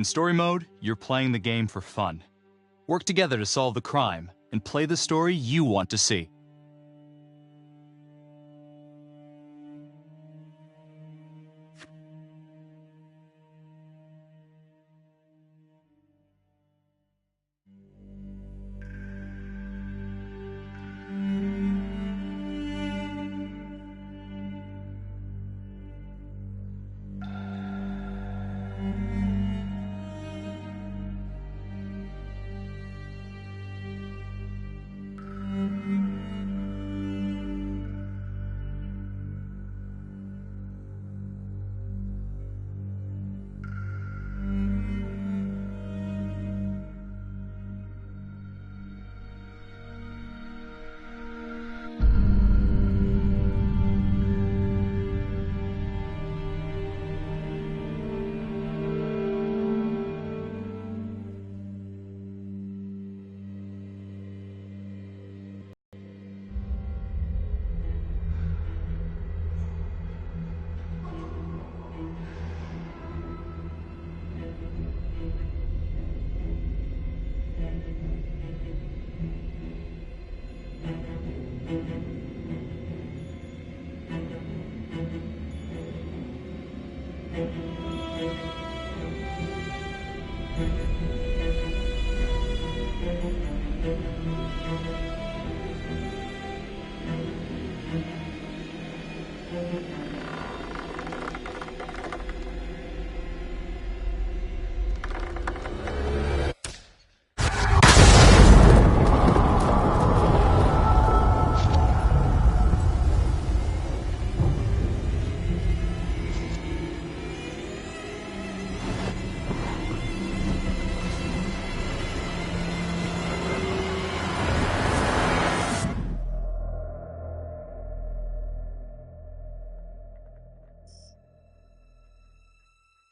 In story mode, you're playing the game for fun. Work together to solve the crime, and play the story you want to see.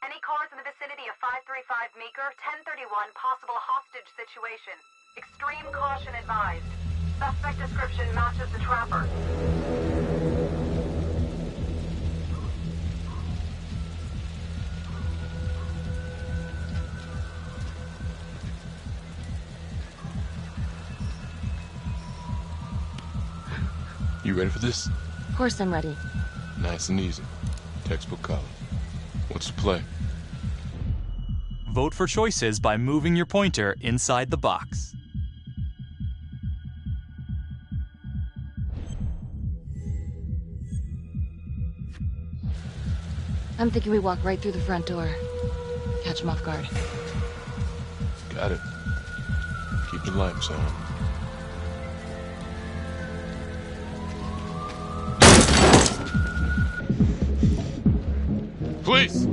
Any cars in the vicinity of 535 Meeker, 1031, possible hostage situation. Extreme caution advised. Suspect description matches the trapper. You ready for this? Of course I'm ready. Nice and easy. Textbook college. What's the play? Vote for choices by moving your pointer inside the box. I'm thinking we walk right through the front door. Catch him off guard. Got it. Keep the lights on. Police!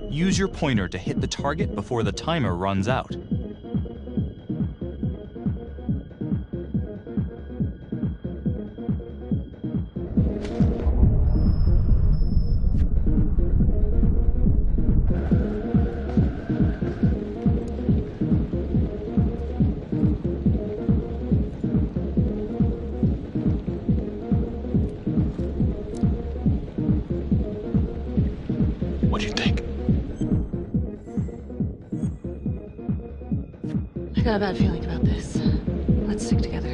Use your pointer to hit the target before the timer runs out. What do you think? I got a bad feeling about this. Let's stick together.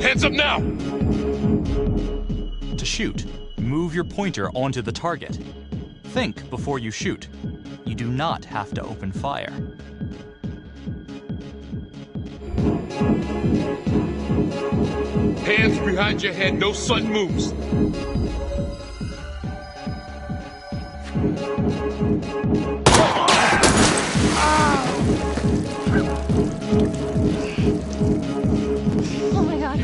Hands up now! To shoot, move your pointer onto the target. Think before you shoot. You do not have to open fire. Hands behind your head, no sudden moves. Oh my god.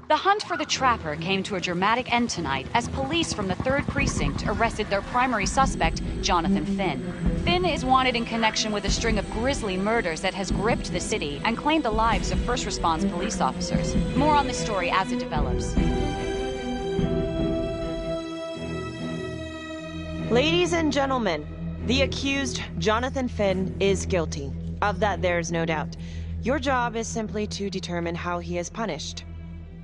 The hunt for the Trapper came to a dramatic end tonight as police from the 3rd Precinct arrested their primary suspect, Jonathan Finn. Finn is wanted in connection with a string of grisly murders that has gripped the city and claimed the lives of first response police officers. More on this story as it develops. Ladies and gentlemen, the accused, Jonathan Finn, is guilty. Of that, there's no doubt. Your job is simply to determine how he is punished.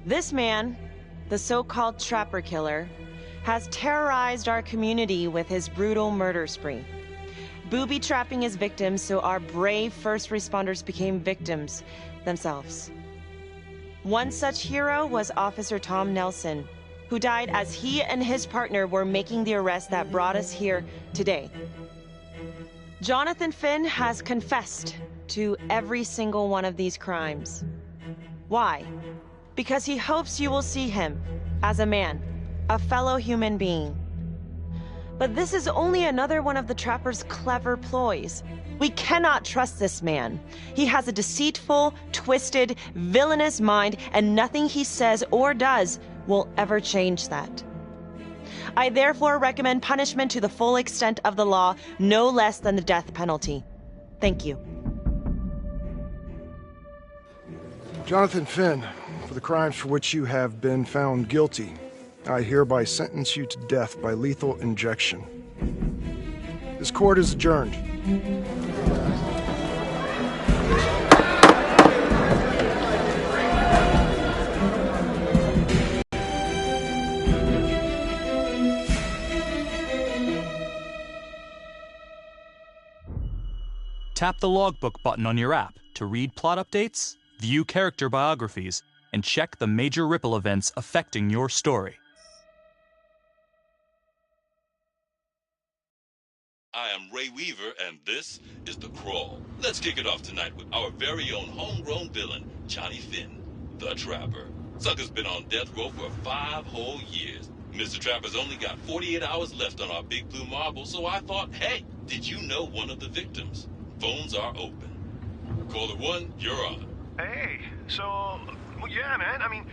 This man, the so-called Trapper Killer, has terrorized our community with his brutal murder spree, booby-trapping his victims so our brave first responders became victims themselves. One such hero was Officer Tom Nelson, who died as he and his partner were making the arrest that brought us here today. Jonathan Finn has confessed to every single one of these crimes. Why? Because he hopes you will see him as a man, a fellow human being. But this is only another one of the Trapper's clever ploys. We cannot trust this man. He has a deceitful, twisted, villainous mind, and nothing he says or does will ever change that. I therefore recommend punishment to the full extent of the law, no less than the death penalty. Thank you. Jonathan Finn, for the crimes for which you have been found guilty, I hereby sentence you to death by lethal injection. This court is adjourned. Tap the logbook button on your app to read plot updates, view character biographies, and check the major ripple events affecting your story. I am Ray Weaver, and this is The Crawl. Let's kick it off tonight with our very own homegrown villain, Johnny Finn, the Trapper. Sucker's been on death row for 5 whole years. Mr. Trapper's only got 48 hours left on our big blue marble, so I thought, hey, did you know one of the victims? Phones are open. Caller 1, you're on. Hey, so, well, yeah, man, I mean,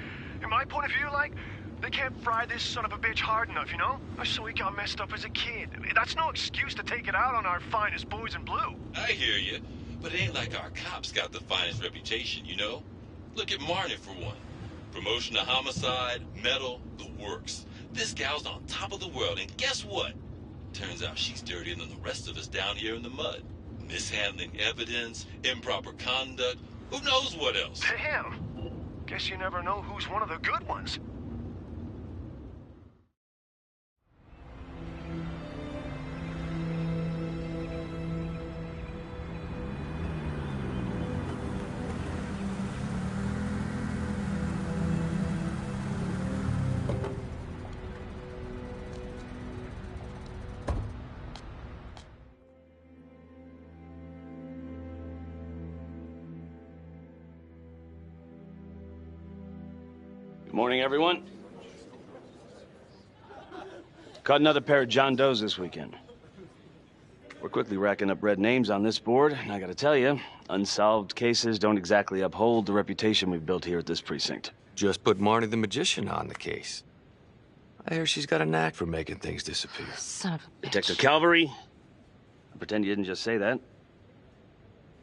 in my point of view, like, they can't fry this son of a bitch hard enough, you know? So he got messed up as a kid. That's no excuse to take it out on our finest boys in blue. I hear you, but it ain't like our cops got the finest reputation, you know? Look at Marnie for one. Promotion to homicide, medal, the works. This gal's on top of the world, and guess what? Turns out she's dirtier than the rest of us down here in the mud. Mishandling evidence, improper conduct, who knows what else? Damn. Guess you never know who's one of the good ones. Good morning, everyone. Caught another pair of John Does this weekend. We're quickly racking up red names on this board, and I gotta tell you, unsolved cases don't exactly uphold the reputation we've built here at this precinct. Just put Marnie the Magician on the case. I hear she's got a knack for making things disappear. Son of a bitch. Detective Calvary, I pretend you didn't just say that.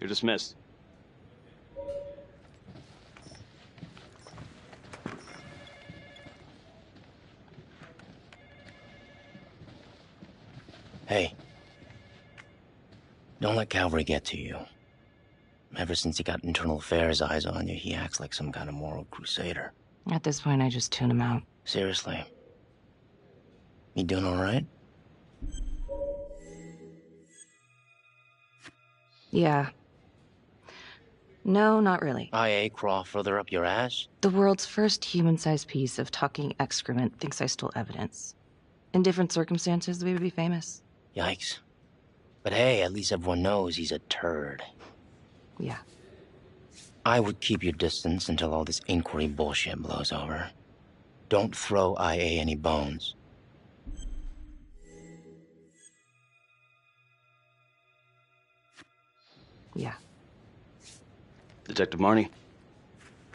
You're dismissed. Hey, don't let Calvary get to you. Ever since he got internal affairs eyes on you, he acts like some kind of moral crusader. At this point, I just tune him out. Seriously. You doing all right? Yeah. No, not really. IA crawl further up your ass? The world's first human-sized piece of talking excrement thinks I stole evidence. In different circumstances, we would be famous. Yikes. But hey, at least everyone knows he's a turd. Yeah. I would keep your distance until all this inquiry bullshit blows over. Don't throw IA any bones. Yeah. Detective Marnie,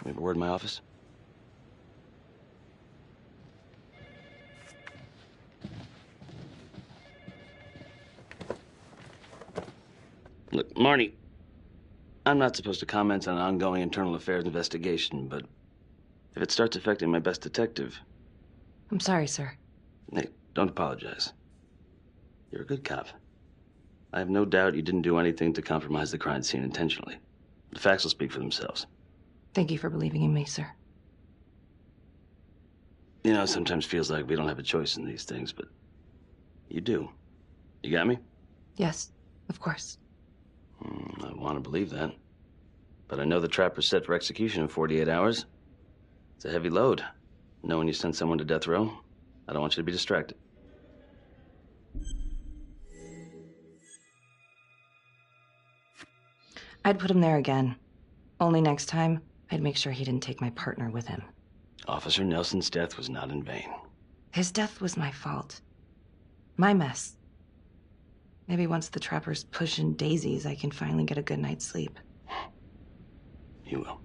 we have a word in my office. Look, Marnie, I'm not supposed to comment on an ongoing internal affairs investigation, but if it starts affecting my best detective... I'm sorry, sir. Hey, don't apologize. You're a good cop. I have no doubt you didn't do anything to compromise the crime scene intentionally. The facts will speak for themselves. Thank you for believing in me, sir. You know, it sometimes feels like we don't have a choice in these things, but you do. You got me? Yes, of course. I want to believe that. But I know the trapper's set for execution in 48 hours. It's a heavy load. Knowing you sent someone to death row, I don't want you to be distracted. I'd put him there again. Only next time, I'd make sure he didn't take my partner with him. Officer Nelson's death was not in vain. His death was my fault. My mess. Maybe once the trapper's pushing daisies, I can finally get a good night's sleep. You will.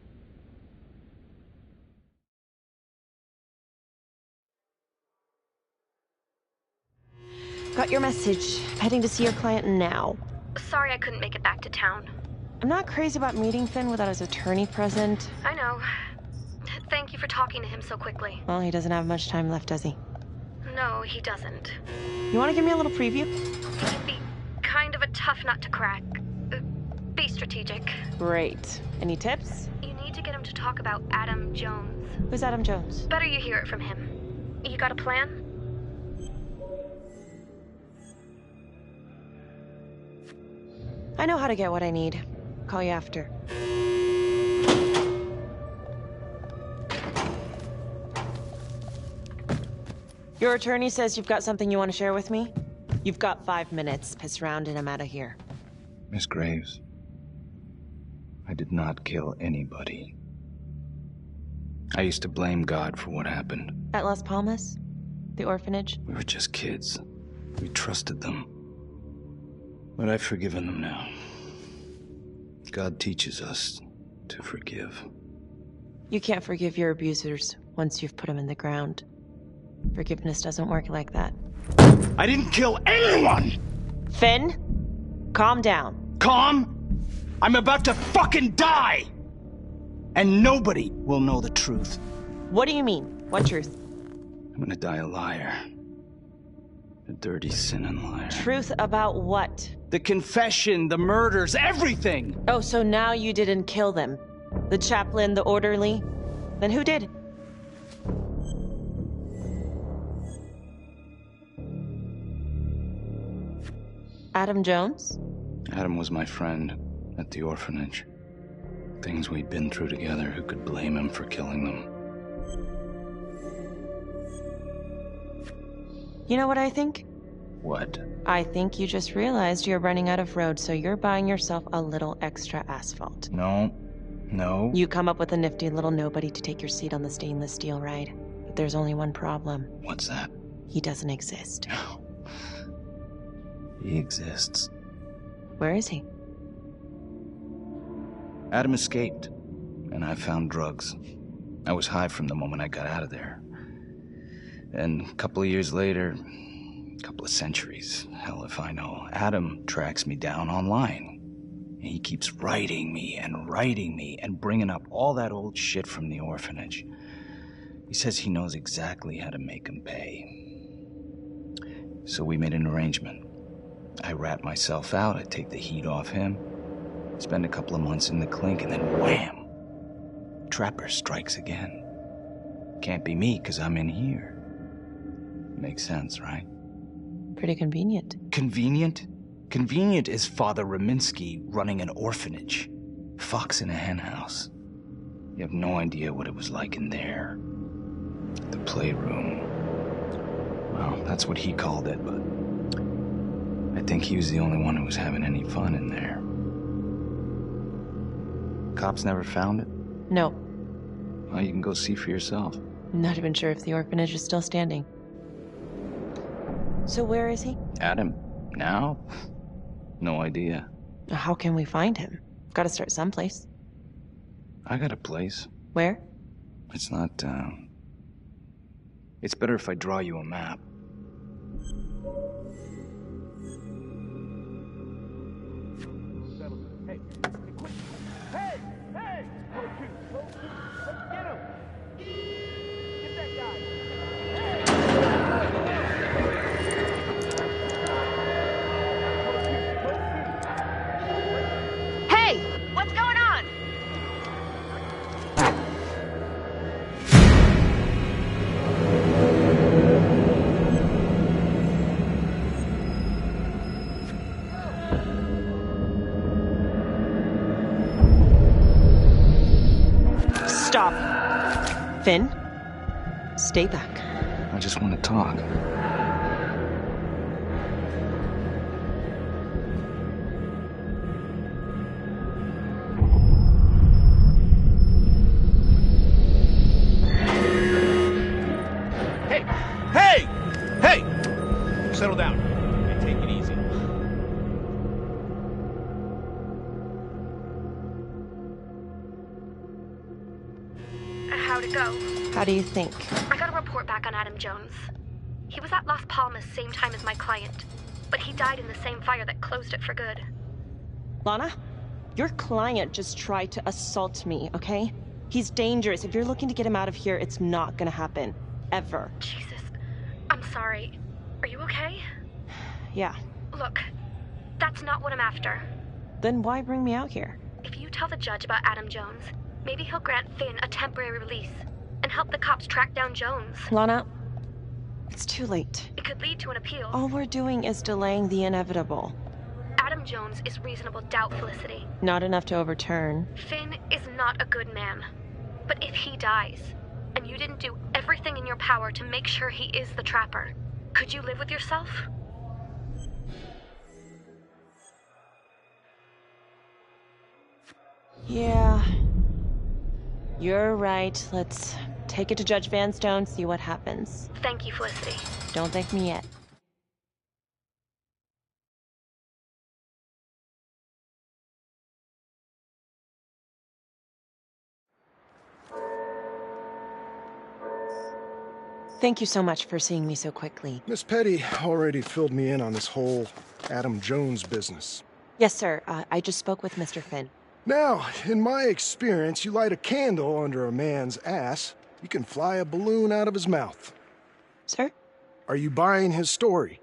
Got your message. Heading to see your client now. Sorry I couldn't make it back to town. I'm not crazy about meeting Finn without his attorney present. I know. Thank you for talking to him so quickly. Well, he doesn't have much time left, does he? No, he doesn't. You want to give me a little preview? He'd be kind of a tough nut to crack. Be strategic. Great. Any tips? You need to get him to talk about Adam Jones. Who's Adam Jones? Better you hear it from him. You got a plan? I know how to get what I need. Call you after. Your attorney says you've got something you want to share with me? You've got 5 minutes. Piss around and I'm out of here. Miss Graves, I did not kill anybody. I used to blame God for what happened. At Las Palmas? The orphanage? We were just kids. We trusted them. But I've forgiven them now. God teaches us to forgive. You can't forgive your abusers once you've put them in the ground. Forgiveness doesn't work like that. I didn't kill anyone! Finn, calm down. Calm? I'm about to fucking die! And nobody will know the truth. What do you mean? What truth? I'm gonna die a liar. A dirty, sinning liar. Truth about what? The confession, the murders, everything! Oh, so now you didn't kill them? The chaplain, the orderly? Then who did? Adam Jones? Adam was my friend at the orphanage. Things we'd been through together, who could blame him for killing them? You know what I think? What? I think you just realized you're running out of road, so you're buying yourself a little extra asphalt. No. No. You come up with a nifty little nobody to take your seat on the stainless steel ride. But there's only one problem. What's that? He doesn't exist. He exists. Where is he? Adam escaped, and I found drugs. I was high from the moment I got out of there. And a couple of years later, a couple of centuries, hell if I know, Adam tracks me down online. And he keeps writing me and bringing up all that old shit from the orphanage. He says he knows exactly how to make him pay. So we made an arrangement. I rat myself out, I take the heat off him, spend a couple of months in the clink, and then wham! Trapper strikes again. Can't be me, 'cause I'm in here. Makes sense, right? Pretty convenient. Convenient? Convenient is Father Raminsky running an orphanage. Fox in a hen house. You have no idea what it was like in there. The playroom. Well, that's what he called it, but I think he was the only one who was having any fun in there. Cops never found it? No. Well, you can go see for yourself. Not even sure if the orphanage is still standing. So where is he? Adam? Now? No idea. How can we find him? Got to start someplace. I got a place. Where? It's not, It's better if I draw you a map. Stop. Finn, stay back. I just want to talk. Hey! Settle down. And take it easy. How'd it go? How do you think? I got a report back on Adam Jones. He was at Las Palmas same time as my client, but he died in the same fire that closed it for good. Lana, your client just tried to assault me, okay? He's dangerous. If you're looking to get him out of here, it's not gonna happen. Ever. Jesus. I'm sorry. Are you okay? Yeah. Look, that's not what I'm after. Then why bring me out here? If you tell the judge about Adam Jones, maybe he'll grant Finn a temporary release and help the cops track down Jones. Lana, it's too late. It could lead to an appeal. All we're doing is delaying the inevitable. Adam Jones is reasonable doubt, Felicity. Not enough to overturn. Finn is not a good man. But if he dies, and you didn't do everything in your power to make sure he is the Trapper, could you live with yourself? Yeah. You're right. Let's take it to Judge Vanstone, see what happens. Thank you, Felicity. Don't thank me yet. Thank you so much for seeing me so quickly. Miss Petty already filled me in on this whole Adam Jones business. Yes, sir. I just spoke with Mr. Finn. Now, in my experience, you light a candle under a man's ass, you can fly a balloon out of his mouth. Sir? Are you buying his story?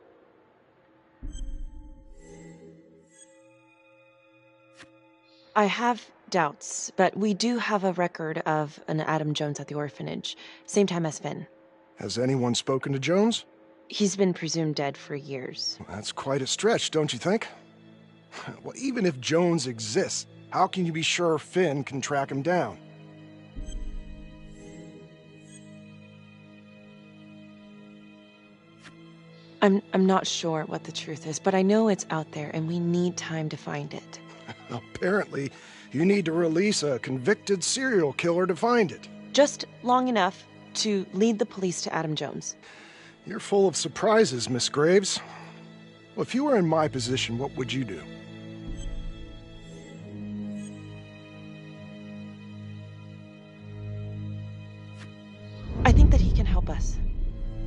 I have doubts, but we do have a record of an Adam Jones at the orphanage, same time as Finn. Has anyone spoken to Jones? He's been presumed dead for years. That's quite a stretch, don't you think? Well, even if Jones exists, how can you be sure Finn can track him down? I'm not sure what the truth is, but I know it's out there and we need time to find it. Apparently, you need to release a convicted serial killer to find it. Just long enough to lead the police to Adam Jones. You're full of surprises, Miss Graves. Well, if you were in my position, what would you do? I think that he can help us.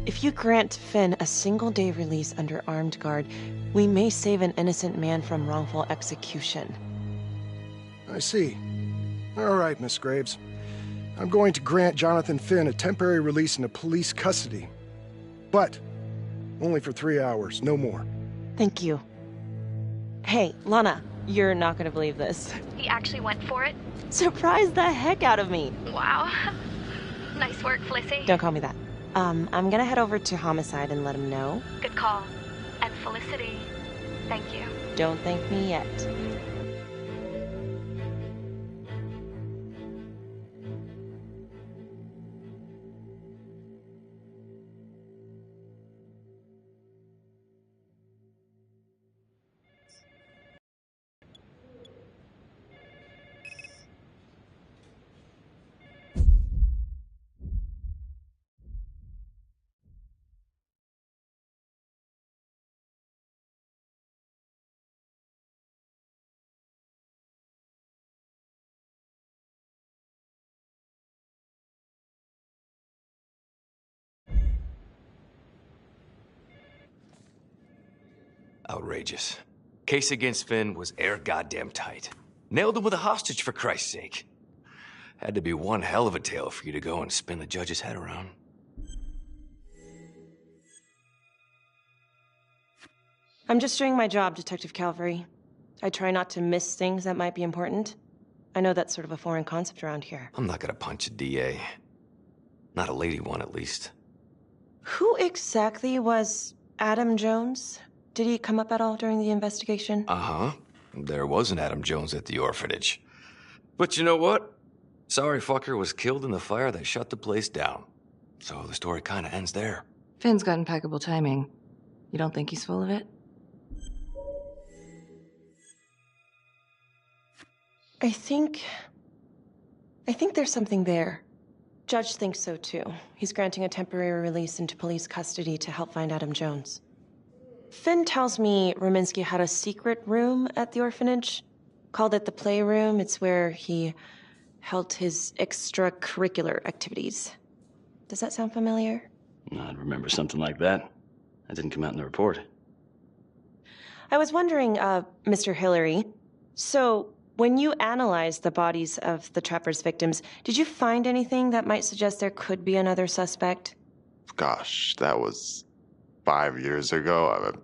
If you grant Finn a single-day release under armed guard, we may save an innocent man from wrongful execution. I see. All right, Miss Graves. I'm going to grant Jonathan Finn a temporary release into police custody. But only for 3 hours, no more. Thank you. Hey, Lana, you're not gonna believe this. He actually went for it? Surprised the heck out of me. Wow. Nice work, Felicity. Don't call me that. I'm gonna head over to Homicide and let him know. Good call. And Felicity, thank you. Don't thank me yet. Outrageous. Case against Finn was air goddamn tight. Nailed him with a hostage, for Christ's sake. Had to be one hell of a tale for you to go and spin the judge's head around. I'm just doing my job, Detective Calvary. I try not to miss things that might be important. I know that's sort of a foreign concept around here. I'm not gonna punch a DA. Not a lady one, at least. Who exactly was Adam Jones? Did he come up at all during the investigation? Uh-huh. There was an Adam Jones at the orphanage. But you know what? Sorry fucker was killed in the fire that shut the place down. So the story kind of ends there. Finn's got impeccable timing. You don't think he's full of it? I think there's something there. Judge thinks so too. He's granting a temporary release into police custody to help find Adam Jones. Finn tells me Rominsky had a secret room at the orphanage. Called it the playroom. It's where he held his extracurricular activities. Does that sound familiar? I'd remember something like that. That didn't come out in the report. I was wondering, Mr. Hillary, so when you analyzed the bodies of the Trapper's victims, did you find anything that might suggest there could be another suspect? Gosh, that was 5 years ago.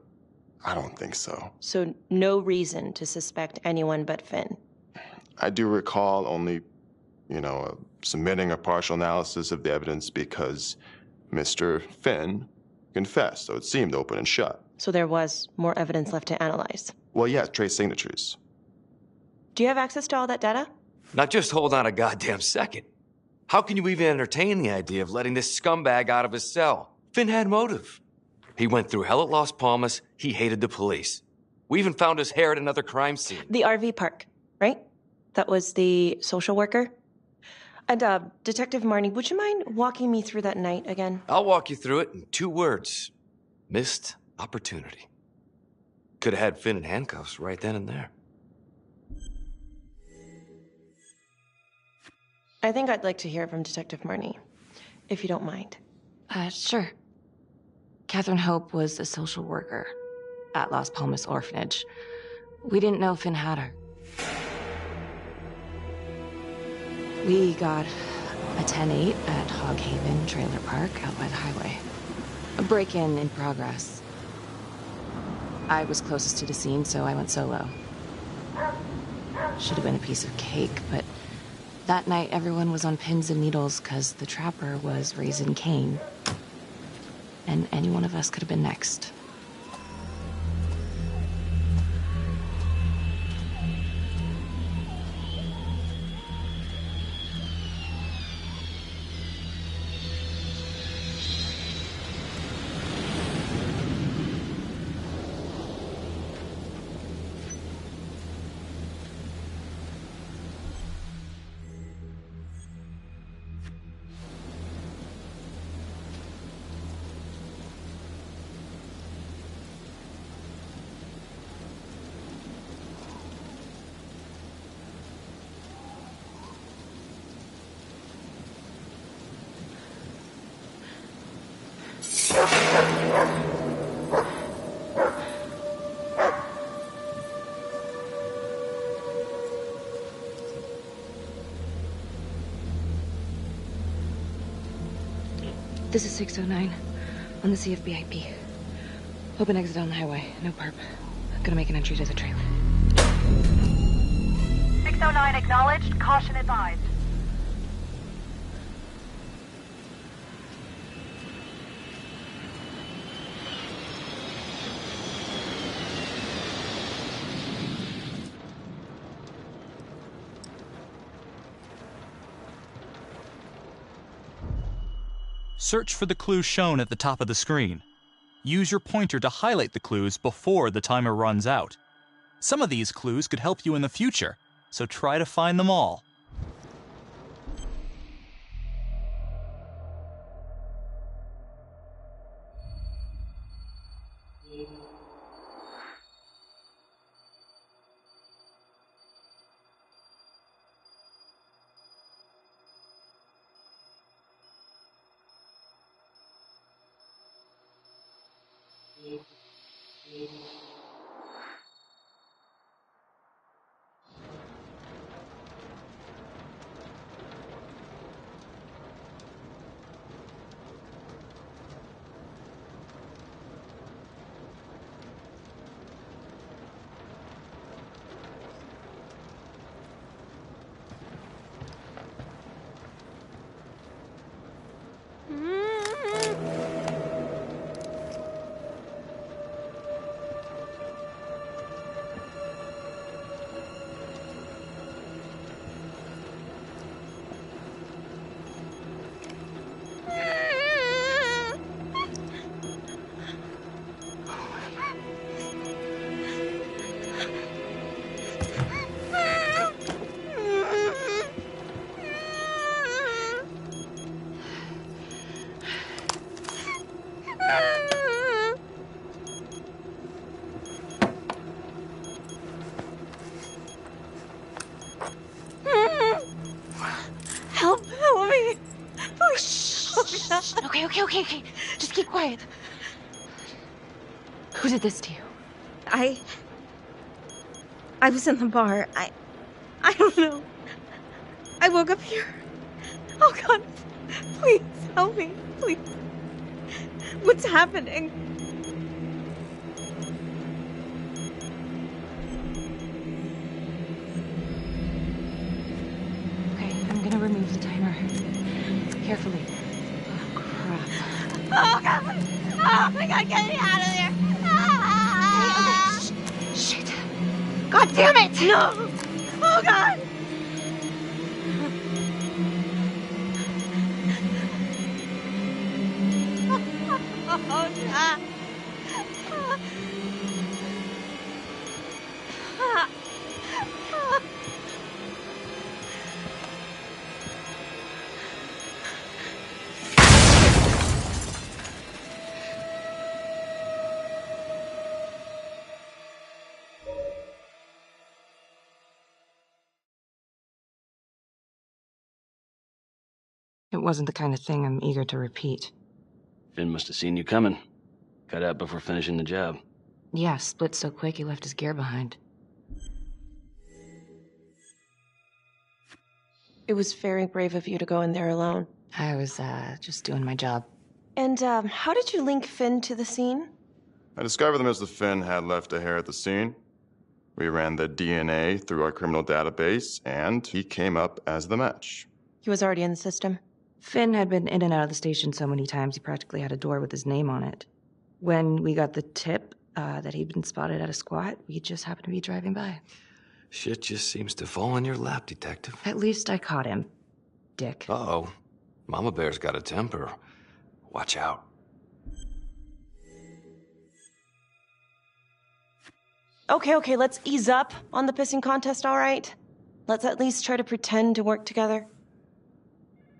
I don't think so. So no reason to suspect anyone but Finn? I do recall only, submitting a partial analysis of the evidence because Mr. Finn confessed, so it seemed open and shut. So there was more evidence left to analyze? Well, yeah, trace signatures. Do you have access to all that data? Not just hold on a goddamn second. How can you even entertain the idea of letting this scumbag out of his cell? Finn had motive. He went through hell at Las Palmas. He hated the police. We even found his hair at another crime scene. The RV park, right? That was the social worker? And, Detective Marnie, would you mind walking me through that night again? I'll walk you through it in 2 words. Missed opportunity. Could have had Finn in handcuffs right then and there. I think I'd like to hear from Detective Marnie, if you don't mind. Sure. Catherine Hope was a social worker at Las Palmas Orphanage. We didn't know Finn had her. We got a 10-8 at Hog Haven Trailer Park out by the highway. A break-in in progress. I was closest to the scene, so I went solo. Should have been a piece of cake, but that night everyone was on pins and needles because the Trapper was raising Cain. And any one of us could have been next. This is 609 on the CFBIP. Open exit on the highway. No perp. Gonna make an entry to the trailer. 609 acknowledged. Caution advised. Search for the clues shown at the top of the screen. Use your pointer to highlight the clues before the timer runs out. Some of these clues could help you in the future, so try to find them all. Okay. Just keep quiet. Who did this to you? I was in the bar. I don't know. I woke up here. Oh, God. Please, help me. Please. What's happening? Okay, I'm gonna remove the timer. Carefully. Oh, crap. Oh, God. Oh, my God, get me out of there. Okay. Shit. God damn it! No! Oh, God! Oh, God. It wasn't the kind of thing I'm eager to repeat. Finn must have seen you coming. Cut out before finishing the job. Yeah, split so quick he left his gear behind. It was very brave of you to go in there alone. I was, just doing my job. And, how did you link Finn to the scene? I discovered that Mr. Finn had left a hair at the scene. We ran the DNA through our criminal database, and he came up as the match. He was already in the system. Finn had been in and out of the station so many times he practically had a door with his name on it. When we got the tip that he'd been spotted at a squat, we just happened to be driving by. Shit just seems to fall in your lap, Detective. At least I caught him, dick. Uh-oh. Mama Bear's got a temper. Watch out. Okay, let's ease up on the pissing contest, all right? Let's at least try to pretend to work together.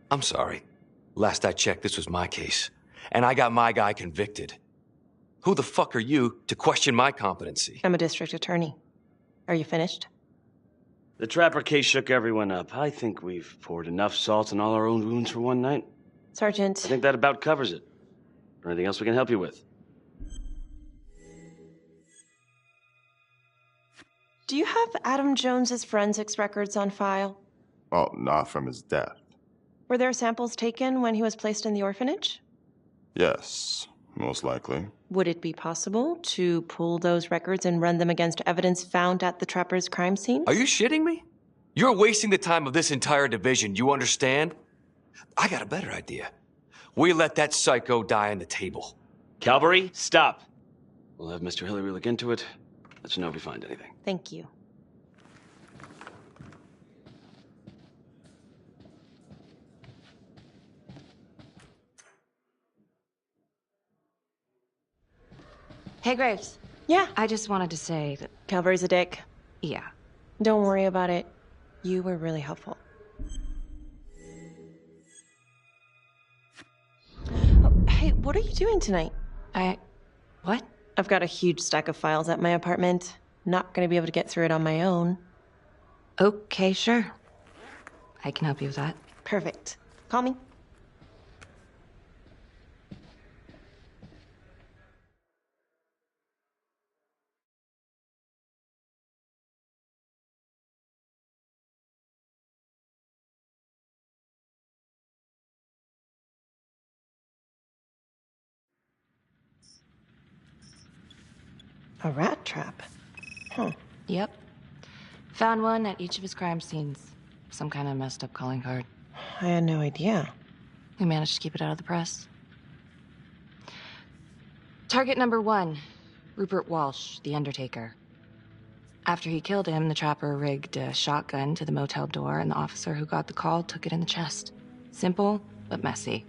I'm sorry. Last I checked, this was my case. And I got my guy convicted. Who the fuck are you to question my competency? I'm a district attorney. Are you finished? The Trapper case shook everyone up. I think we've poured enough salt on all our own wounds for one night. Sergeant. I think that about covers it. Or anything else we can help you with? Do you have Adam Jones's forensics records on file? Well, not from his death. Were there samples taken when he was placed in the orphanage? Yes, most likely. Would it be possible to pull those records and run them against evidence found at the Trapper's crime scene? Are you shitting me? You're wasting the time of this entire division, you understand? I got a better idea. We let that psycho die on the table. Calvary, stop. We'll have Mr. Hillary look into it. Let you know if we find anything. Thank you. Hey, Graves. Yeah? I just wanted to say that... Calvary's a dick. Yeah. Don't worry about it. You were really helpful. Oh, hey, what are you doing tonight? What? I've got a huge stack of files at my apartment. Not gonna be able to get through it on my own. Okay, sure. I can help you with that. Perfect. Call me. A rat trap? Huh. Yep. Found one at each of his crime scenes. Some kind of messed up calling card. I had no idea. We managed to keep it out of the press. Target number 1, Rupert Walsh, the Undertaker. After he killed him, the Trapper rigged a shotgun to the motel door, and the officer who got the call took it in the chest. Simple, but messy.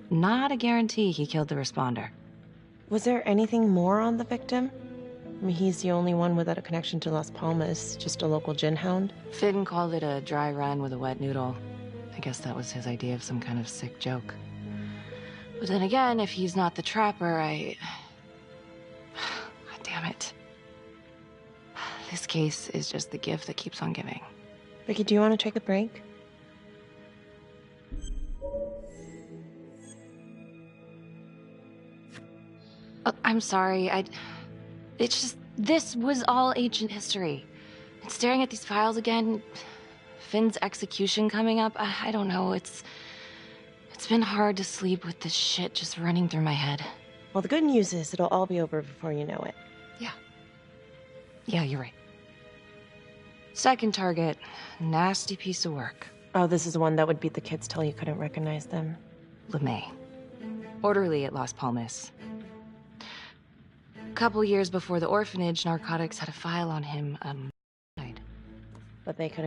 Not a guarantee he killed the responder. Was there anything more on the victim? I mean, he's the only one without a connection to Las Palmas, just a local gin hound. Finn called it a dry run with a wet noodle. I guess that was his idea of some kind of sick joke. But then again, if he's not the Trapper, God damn it. This case is just the gift that keeps on giving. Ricky, do you want to take a break? I'm sorry, It's just, this was all ancient history. And staring at these files again, Finn's execution coming up, I don't know, it's been hard to sleep with this shit just running through my head. Well, the good news is it'll all be over before you know it. Yeah, you're right. Second target, nasty piece of work. Oh, this is the one that would beat the kids till you couldn't recognize them. LeMay. Orderly at Las Palmas. A couple years before the orphanage, narcotics had a file on him, But they couldn't